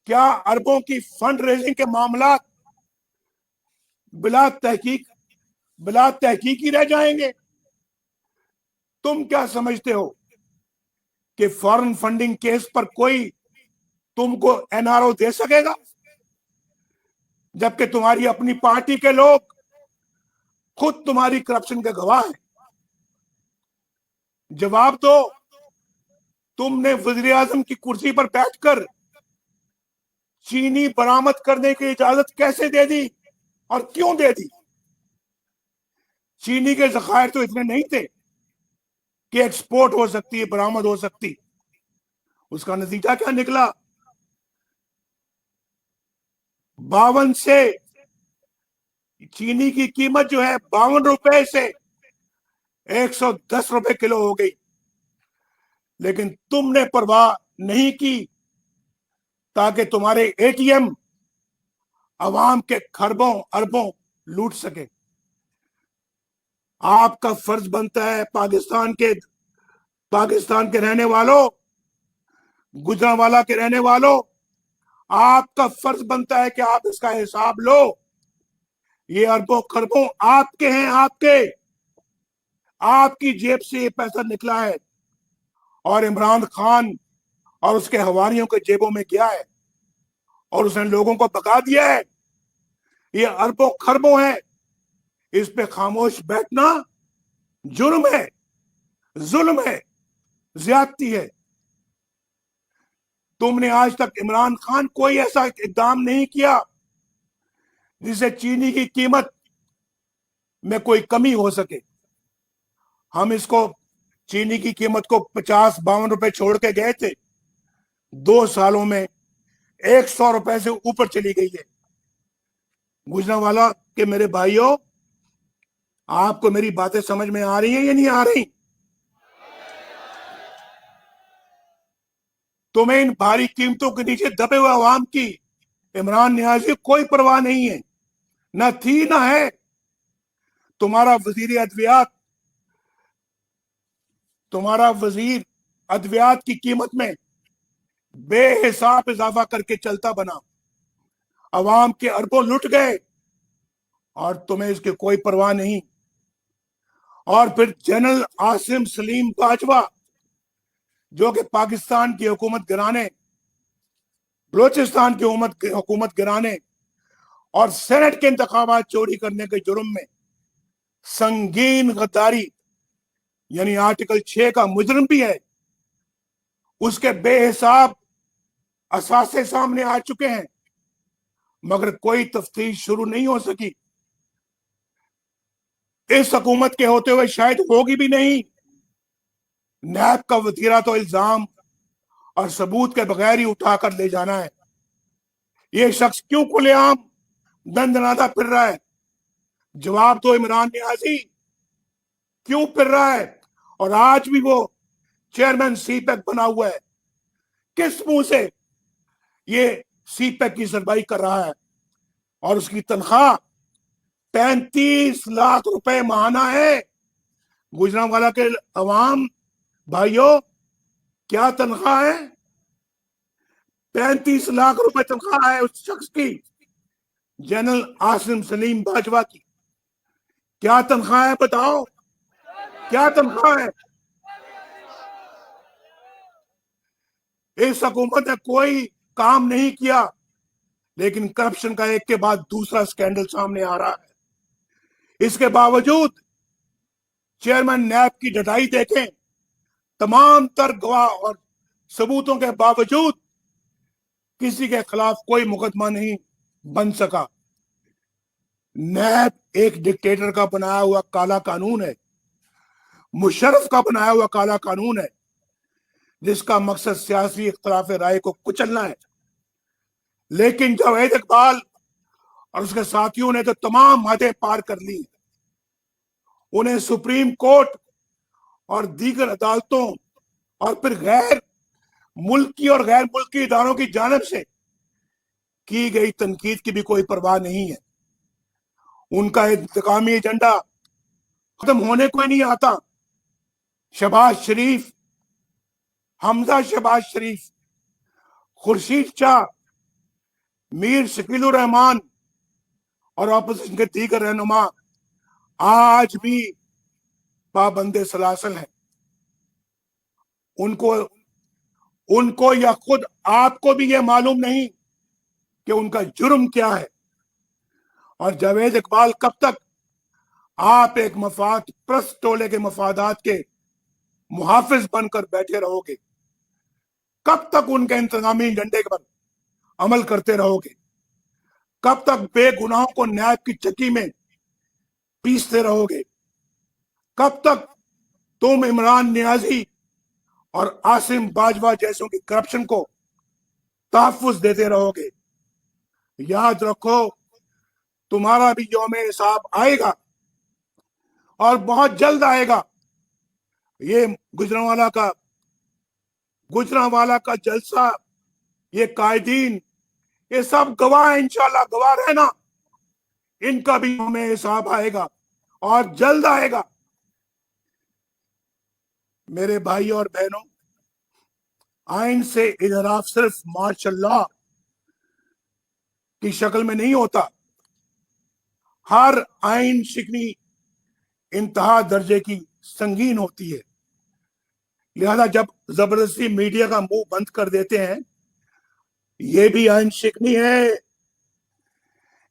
S1: क्या अरबों की फंड रेजिंग के मामला बिला तहकीक ही रह जाएंगे? तुम क्या समझते हो कि फॉरेन फंडिंग केस पर कोई तुमको एनआरओ दे सकेगा, जबकि तुम्हारी अपनी पार्टी के लोग खुद तुम्हारी करप्शन के गवाह हैं? जवाब दो, तुमने वजीर आजम की कुर्सी पर बैठकर चीनी बरामद करने की इजाजत कैसे दे दी और क्यों दे दी? चीनी के जखायर तो इतने नहीं थे कि एक्सपोर्ट हो सकती है, बरामद हो सकती। उसका नतीजा क्या निकला? 52 से चीनी की कीमत जो है 52 रुपए से 110 रुपए किलो हो गई। लेकिन तुमने परवाह नहीं की ताकि तुम्हारे एटीएम अवाम के खरबों अरबों लूट सके। आपका फर्ज बनता है पाकिस्तान के रहने वालों, गुजरांवाला के रहने वालों, आपका फर्ज बनता है कि आप इसका हिसाब लो। ये अरबों खरबों आपके हैं, आपकी जेब से ये पैसा निकला है और इमरान खान और उसके हवारियों के जेबों में गया है और उसने लोगों को भगा दिया है। ये अरबों खरबों है, इस पे खामोश बैठना जुर्म है, जुल्म है, ज्यादती है। तुमने आज तक इमरान खान कोई ऐसा इकदाम नहीं किया जिससे चीनी की कीमत में कोई कमी हो सके। हम इसको चीनी की कीमत को 50-52 रुपए छोड़ के गए थे, 2 सालों में 100 रुपए से ऊपर चली गई है। गुजरांवाला के मेरे भाइयों, आपको मेरी बातें समझ में आ रही हैं या नहीं आ रही? तुम्हें इन भारी कीमतों के नीचे दबे हुए अवाम की इमरान नियाजी कोई परवाह नहीं है, न थी न है। तुम्हारा वजीर अद्वियात की कीमत में बेहिसाब इजाफा करके चलता बना, अवाम के अरबों लुट गए और तुम्हें इसकी कोई परवाह नहीं। और फिर जनरल आसिम सलीम बाजवा, जो कि पाकिस्तान की हुकूमत गिराने, बलोचिस्तान की हुकूमत गिराने और सेनेट के इंतखाबात चोरी करने के जुर्म में संगीन गद्दारी यानी आर्टिकल 6 का मुजरिम भी है, उसके बेहिसाब असासे सामने आ चुके हैं, मगर कोई तफ्तीश शुरू नहीं हो सकी। इस हुकूमत के होते हुए शायद होगी भी नहीं। नैब का वतीरा तो इल्जाम और सबूत के बगैर ही उठाकर ले जाना है। ये शख्स क्यों खुलेआम दंदनाता फिर रहा है? जवाब दो इमरान नियाजी, क्यों फिर रहा है? और आज भी वो चेयरमैन सीपैक बना हुआ है। किस मुंह से ये सीपैक की सरबराही कर रहा है? और उसकी तनख्वाह 35 लाख रुपए माहाना है। गुजरांवाला के अवाम भाइयों, क्या तनख्वाह है? 35 लाख रुपए तनख्वाह है उस शख्स की, जनरल आसिम सलीम बाजवा की। क्या तनख्वाह है? बताओ, क्या तनख्वाह है? इस हुकूमत ने कोई काम नहीं किया, लेकिन करप्शन का एक के बाद दूसरा स्कैंडल सामने आ रहा है। इसके बावजूद चेयरमैन नैब की डटाई देखें, तमाम तर गवाह और सबूतों के बावजूद किसी के खिलाफ कोई मुकदमा नहीं बन सका। नैब एक डिक्टेटर का बनाया हुआ काला कानून है। मुशर्रफ का बनाया हुआ काला कानून है, जिसका मकसद सियासी इख्तलाफ राय को कुचलना है। लेकिन जावेद इकबाल और उसके साथियों ने तो तमाम हदें पार कर ली। उन्हें सुप्रीम कोर्ट और दीगर अदालतों और फिर गैर मुल्की और गैर मुल्की इदारों की जानिब से की गई तनकीद की भी कोई परवाह नहीं है। उनका इंतकामी एजेंडा खत्म होने को ही नहीं आता। शहबाज शरीफ, हमजा शहबाज शरीफ, खुर्शीद शाह, मीर शकीलुर रहमान और अपोजिशन के दीगर रहनुमा आज भी पाबंदे सलासल हैं। उनको या खुद आपको भी यह मालूम नहीं कि उनका जुर्म क्या है। और जावेद इकबाल, कब तक आप एक मफाद प्रस्त टोले के मफादात के मुहाफिज बनकर बैठे रहोगे? कब तक उनके इंतजामी एजेंडे पर अमल करते रहोगे? कब तक बेगुनाहों को न्याय की चक्की में पीसते रहोगे? कब तक तुम इमरान नियाजी और आसिम बाजवा जैसों की करप्शन को तहफ्फुज देते रहोगे? याद रखो, तुम्हारा भी यौम हिसाब आएगा और बहुत जल्द आएगा। ये गुजरांवाला का जलसा, ये कायदीन, ये सब गवाह है, इंशाल्लाह गवाह रहना। इनका भी यौम हिसाब आएगा और जल्द आएगा। मेरे भाई और बहनों, आइन से इजराफ सिर्फ माशाल्लाह की शक्ल में नहीं होता। हर आइन शिकनी इंतहा दर्जे की संगीन होती है। लिहाजा जब जबरदस्ती मीडिया का मुंह बंद कर देते हैं, ये भी आइन शिकनी है।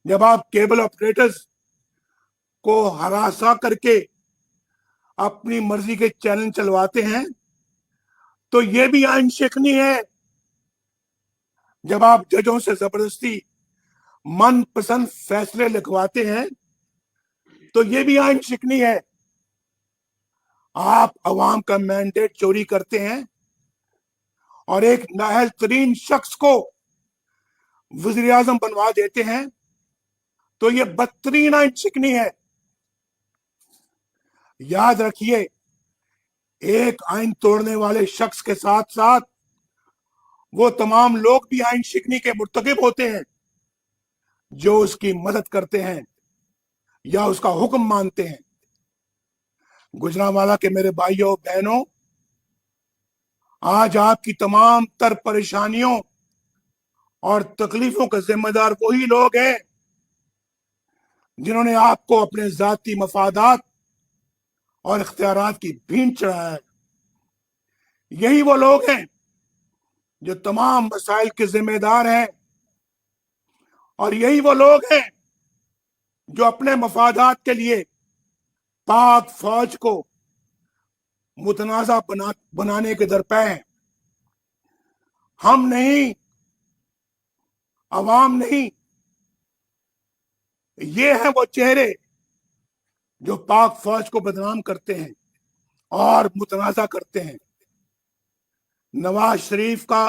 S1: जब आप केबल ऑपरेटर्स को हरासा करके अपनी मर्जी के चैनल चलवाते हैं, तो ये भी आइन शिकनी है। जब आप जजों से जबरदस्ती मनपसंद फैसले लिखवाते हैं, तो ये भी आइन शिकनी है। आप अवाम का मैंडेट चोरी करते हैं और एक नाअहल तरीन शख्स को वज़ीर आज़म बनवा देते हैं, तो ये बदतरीन आइन शिकनी है। याद रखिए, एक आइन तोड़ने वाले शख्स के साथ साथ वो तमाम लोग भी आइन शिकनी के मुर्तकिब होते हैं जो उसकी मदद करते हैं या उसका हुक्म मानते हैं। गुजरांवाला के मेरे भाइयों बहनों, आज आपकी तमाम तर परेशानियों और तकलीफों का जिम्मेदार वही लोग हैं जिन्होंने आपको अपने जाती मफादात और इख्तियारात की भींट चढ़ाया है। यही वो लोग हैं जो तमाम मसाइल के जिम्मेदार हैं, और यही वो लोग हैं जो अपने मफादात के लिए पाक फौज को मुतनाज़ा बनाने के दरपे हैं। हम नहीं, अवाम नहीं, ये हैं वो चेहरे जो पाक फौज को बदनाम करते हैं और मुतनाज़ा करते हैं। नवाज शरीफ का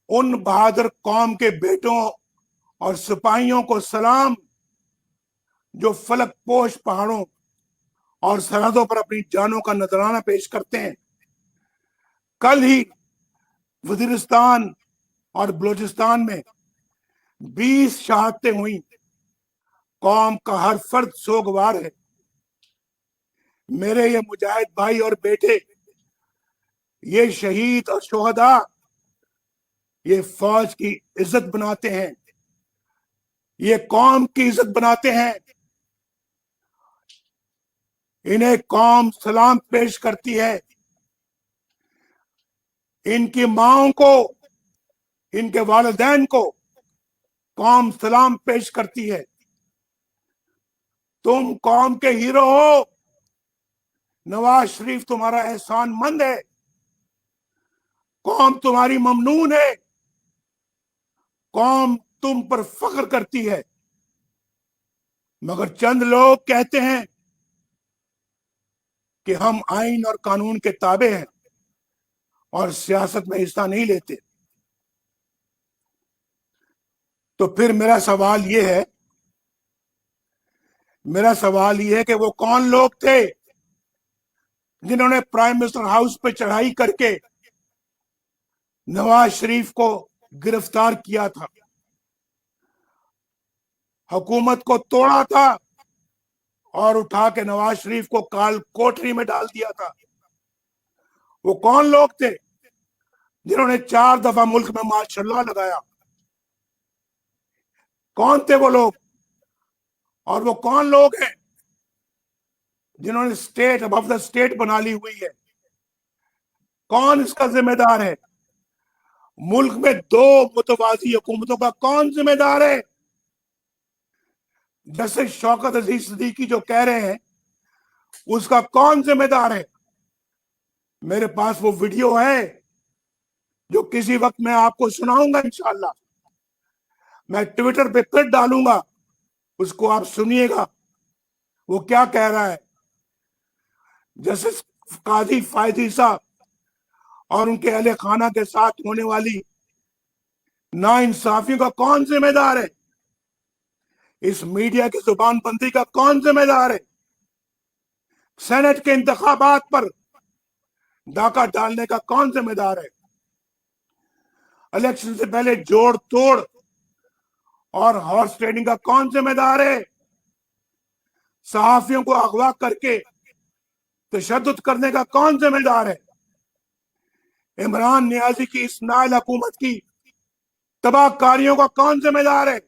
S1: उन बहादुर कौम के बेटों और सिपाहियों को सलाम जो फलक पोश पहाड़ों और सरहदों पर अपनी जानों का नजराना पेश करते हैं। कल ही वजीरिस्तान और बलूचिस्तान में 20 शहादतें हुई। कौम का हर फर्द सोगवार है। मेरे ये मुजाहिद भाई और बेटे, ये शहीद और शोहदा, ये फौज की इज्जत बनाते हैं, ये कौम की इज्जत बनाते हैं। इन्हें कौम सलाम पेश करती है। इनकी माओं को, इनके वालिदैन को कौम सलाम पेश करती है। तुम कौम के हीरो हो। नवाज शरीफ तुम्हारा एहसान मंद है। कौम तुम्हारी ममनून है। कौम तुम पर फख्र करती है। मगर चंद लोग कहते हैं کہ ہم آئین اور قانون کے تابع ہیں اور سیاست میں حصہ نہیں لیتے. تو پھر میرا سوال یہ ہے کہ وہ کون لوگ تھے جنہوں نے پرائم منسٹر ہاؤس پہ چڑھائی کر کے نواز شریف کو گرفتار کیا تھا, حکومت کو توڑا تھا اور اٹھا کے نواز شریف کو کال کوٹری میں ڈال دیا تھا. وہ کون لوگ تھے جنہوں نے 4 دفعہ ملک میں ماشاء اللہ لگایا؟ کون تھے وہ لوگ؟ اور وہ کون لوگ ہیں جنہوں نے اسٹیٹ ابو دا اسٹیٹ بنا لی ہوئی ہے؟ کون اس کا ذمہ دار ہے؟ ملک میں 2 متوازی حکومتوں کا کون ذمہ دار ہے؟ جیسے شوکت عزیز صدیقی جو کہہ رہے ہیں اس کا کون ذمہ دار ہے؟ میرے پاس وہ ویڈیو ہے جو کسی وقت میں آپ کو سناؤں گا انشاءاللہ. میں ٹویٹر پہ پھر ڈالوں گا, اس کو آپ سنیے گا وہ کیا کہہ رہا ہے. جسٹس قاضی فائزی صاحب اور ان کے اہل خانہ کے ساتھ ہونے والی ناانصافیوں کا کون ذمہ دار ہے؟ اس میڈیا کی زبان بندی کا کون ذمہ دار ہے؟ سینٹ کے انتخابات پر ڈاکہ ڈالنے کا کون ذمہ دار ہے؟ الیکشن سے پہلے جوڑ توڑ اور ہارس ٹریڈنگ کا کون ذمہ دار ہے؟ صحافیوں کو اغوا کر کے تشدد کرنے کا کون ذمہ دار ہے؟ عمران نیازی کی اس نائل حکومت کی تباہ کاریوں کا کون ذمہ دار ہے؟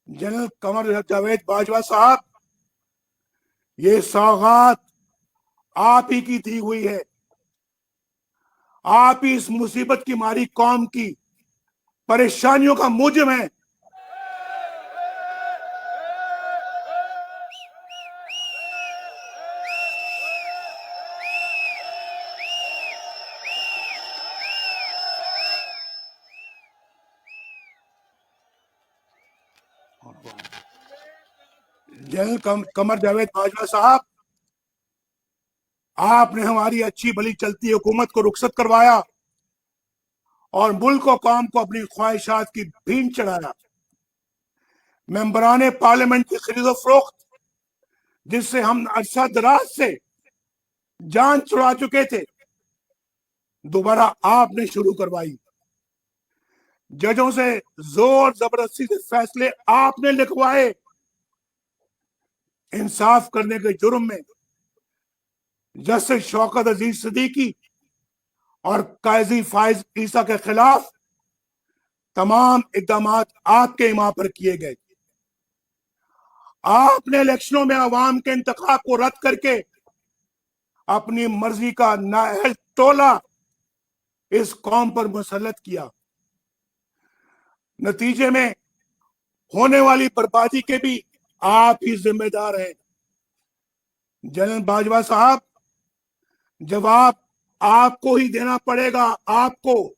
S1: جنرل قمر جاوید باجوہ صاحب, یہ سوغات آپ ہی کی دی ہوئی ہے. آپ ہی اس مصیبت کی ماری قوم کی پریشانیوں کا موجب ہیں. جنرل قمر جاوید باجوہ صاحب, آپ نے ہماری اچھی بھلی چلتی حکومت کو رخصت کروایا اور ملک و قوم کو اپنی خواہشات کی بھین چڑھایا. ممبران پارلیمنٹ کی خرید و فروخت جس سے ہم عرصہ دراز سے جان چھڑا چکے تھے, دوبارہ آپ نے شروع کروائی. ججوں سے زور زبردستی سے فیصلے آپ نے لکھوائے. انصاف کرنے کے جرم میں جسٹس شوکت عزیز صدیقی اور قاضی فائز عیسیٰ کے خلاف تمام اقدامات آپ کے ایما پر کیے گئے. آپ نے الیکشنوں میں عوام کے انتخاب کو رد کر کے اپنی مرضی کا نااہل ٹولہ اس قوم پر مسلط کیا. نتیجے میں ہونے والی بربادی کے بھی آپ ہی ذمہ دار ہیں. جنرل باجوہ صاحب, جواب آپ کو ہی دینا پڑے گا. آپ کو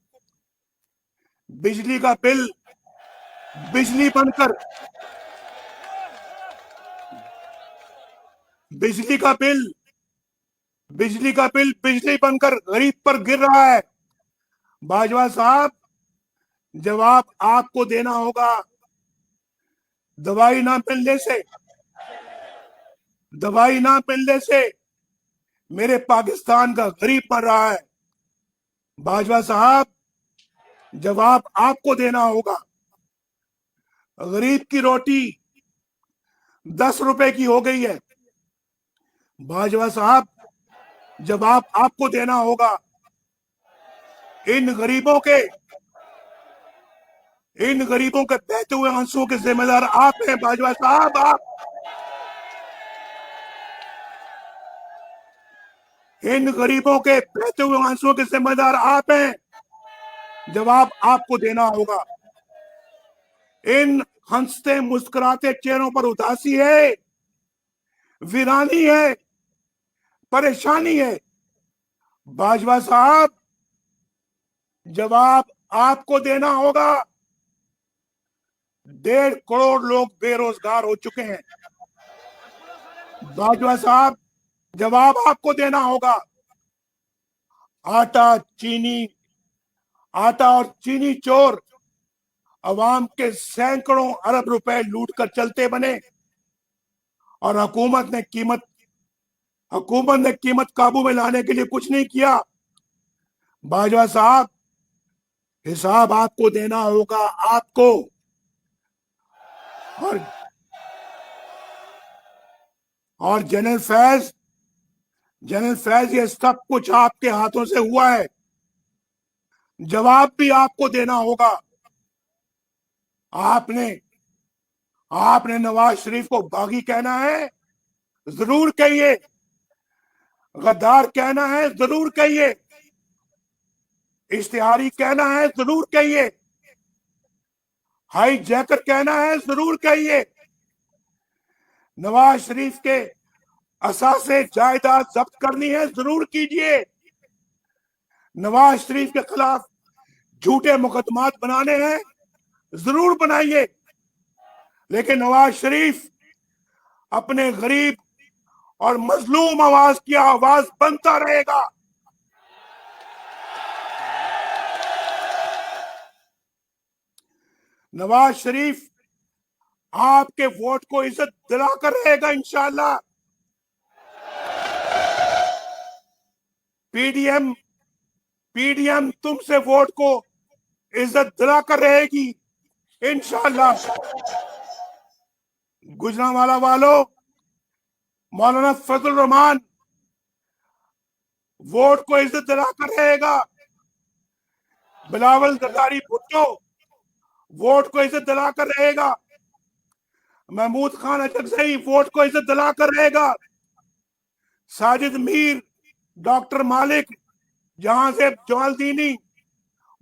S1: بجلی کا بل بجلی بن کر بجلی بن کر غریب پر گر رہا ہے. باجوہ صاحب, جواب آپ کو دینا ہوگا. دوائی نہ ملنے سے میرے پاکستان کا غریب مر رہا ہے. باجوہ صاحب, جواب آپ کو دینا ہوگا. غریب کی روٹی 10 روپے کی ہو گئی ہے. باجوہ صاحب, جواب آپ کو دینا ہوگا. ان غریبوں کے بہتے ہوئے آنسوؤں کے ذمہ دار آپ ہیں. باجوہ صاحب, ان غریبوں کے بہتے ہوئے آنسوؤں کے ذمہ دار آپ ہیں. جواب آپ کو دینا ہوگا. ان ہنستے مسکراتے چہروں پر اداسی ہے, ویرانی ہے, پریشانی ہے. باجوہ صاحب, جواب آپ کو دینا ہوگا. 1.5 کروڑ لوگ بے روزگار ہو چکے ہیں. باجوہ صاحب, जवाब आपको देना होगा। आटा और चीनी चोर अवाम के सैकड़ों अरब रुपए लूट कर चलते बने और हुकूमत ने कीमत काबू में लाने के लिए कुछ नहीं किया। बाजवा साहब, हिसाब आपको देना होगा, आपको। और जनरल फैज, ये सब कुछ आपके हाथों से हुआ है, जवाब भी आपको देना होगा। आपने नवाज शरीफ को बागी कहना है, जरूर कहिए। गद्दार कहना है, जरूर कहिए। इश्तिहारी कहना है, जरूर कहिए। हाई जैकर कहना है, जरूर कहिए। नवाज शरीफ के असासे जायदाद जब्त करनी है, जरूर कीजिए। नवाज शरीफ के खिलाफ झूठे मुकदमात बनाने हैं, जरूर बनाइए। लेकिन नवाज शरीफ अपने गरीब और मजलूम आवाज की आवाज बनता रहेगा। नवाज शरीफ आपके वोट को इज्जत दिलाकर रहेगा, इंशाअल्लाह। पीडीएम तुमसे वोट को इज्जत दिलाकर रहेगी, इंशाअल्लाह। गुजरांवाला वालों, मौलाना फजल रहमान वोट को इज्जत दिलाकर रहेगा। बिलावल जरदारी भुट्टो वोट को इज्जत दिलाकर रहेगा। महमूद खान अजगजई वोट को इज्जत दिलाकर रहेगा। साजिद मीर, डॉक्टर मालिक, जहां से जमालदीनी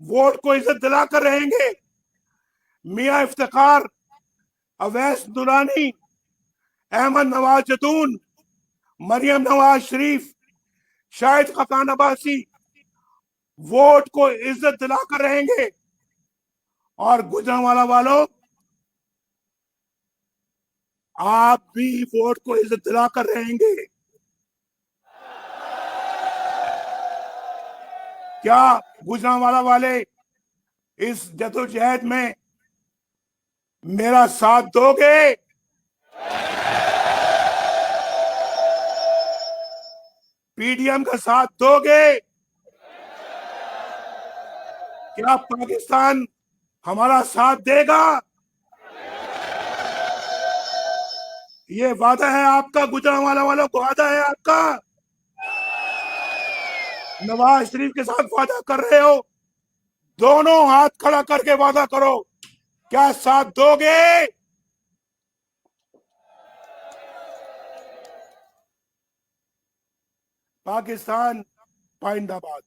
S1: वोट को इज्जत दिलाकर रहेंगे। मियां इफ्तिखार, अवैस दुरानी, अहमद नवाज जदून, मरियम नवाज शरीफ, शाहिद खकान अब्बासी वोट को इज्जत दिलाकर रहेंगे। और गुजरांवाला वालों, आप भी वोट को इज्जत दिलाकर रहेंगे। क्या गुजरांवाला वाले इस जदोजहद में मेरा साथ दोगे? पीडीएम का साथ दोगे? क्या पाकिस्तान हमारा साथ देगा? ये वादा है आपका, गुजरांवाला वालों को वादा है आपका। नवाज शरीफ के साथ वादा कर रहे हो, दोनों हाथ खड़ा करके वादा करो, क्या साथ दोगे? पाकिस्तान पाइंदाबाद।